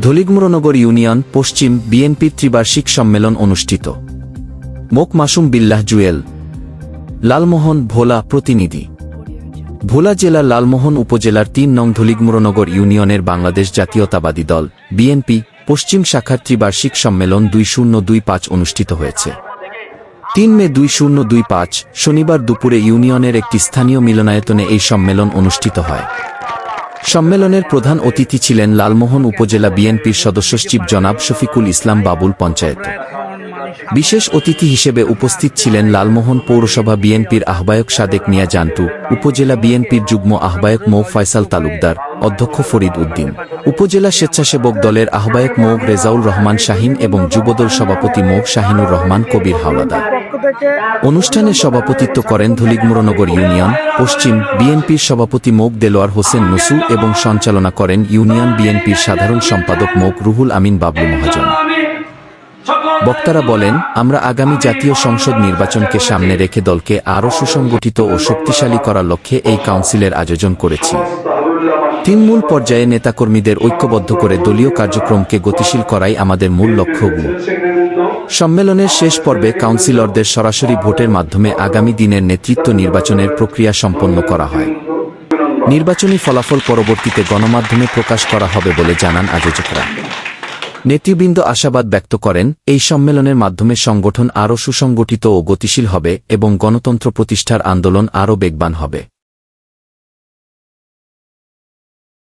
ধলিগমুরনগর union পশ্চিম বিএনপির ত্রিবার্ষিক সম্মেলন অনুষ্ঠিত। মোক মাসুম বিল্লাহ জুয়েল, লালমোহন ভোলা প্রতিনিধি। ভোলা জেলার লালমোহন উপজেলার ৩ নং ধলিগমুরনগর ইউনিয়নের বাংলাদেশ জাতীয়তাবাদী দল বিএনপি পশ্চিম শাখার ত্রিবার্ষিক সম্মেলন 2025 অনুষ্ঠিত হয়েছে। ৩ মে 2025 শনিবার দুপুরে ইউনিয়নের একটি স্থানীয় মিলনায়তনে এই সম্মেলন অনুষ্ঠিত হয়। সম্মেলনের প্রধান অতিথি ছিলেন লালমোহন উপজেলা বিএনপির সদস্য সচিব জনাব শফিকুল ইসলাম বাবুল পঞ্চায়েত। বিশেষ অতিথি হিসেবে উপস্থিত ছিলেন লালমোহন পৌরসভা বিএনপির আহ্বায়ক সাদেক মিয়া জান্টু, উপজেলা বিএনপির যুগ্ম আহ্বায়ক মো ফয়সাল তালুকদার, অধ্যক্ষ ফরিদ উদ্দিন, উপজেলা স্বেচ্ছাসেবক দলের আহ্বায়ক মো রেজাউল রহমান শাহিন এবং যুবদল সভাপতি মো শাহিনুর রহমান কবির হাওলাদার। অনুষ্ঠানে সভাপতিত্ব করেন ধলিগমুরনগর ইউনিয়ন পশ্চিম বিএনপির সভাপতি মো দেলোয়ার হোসেন নসু এবং সঞ্চালনা করেন ইউনিয়ন বিএনপির সাধারণ সম্পাদক মো রুহুল আমিন বাবলু মহাজন। বক্তারা বলেন, আমরা আগামী জাতীয় সংসদ নির্বাচনকে সামনে রেখে দলকে আরও সুসংগঠিত ও শক্তিশালী করার লক্ষ্যে এই কাউন্সিলের আয়োজন করেছি। ৩ মূল পর্যায়ে নেতাকর্মীদের ঐক্যবদ্ধ করে দলীয় কার্যক্রমকে গতিশীল করাই আমাদের মূল লক্ষ্য। সম্মেলনের শেষ পর্বে কাউন্সিলরদের সরাসরি ভোটের মাধ্যমে আগামী দিনের নেতৃত্ব নির্বাচনের প্রক্রিয়া সম্পন্ন করা হয়। নির্বাচনী ফলাফল পরবর্তীতে গণমাধ্যমে প্রকাশ করা হবে বলে জানান আয়োজকরা। নেতৃবৃন্দ আশাবাদ ব্যক্ত করেন, এই সম্মেলনের মাধ্যমে সংগঠন আরও সুসংগঠিত ও গতিশীল হবে এবং গণতন্ত্র প্রতিষ্ঠার আন্দোলন আরও বেগবান হবে।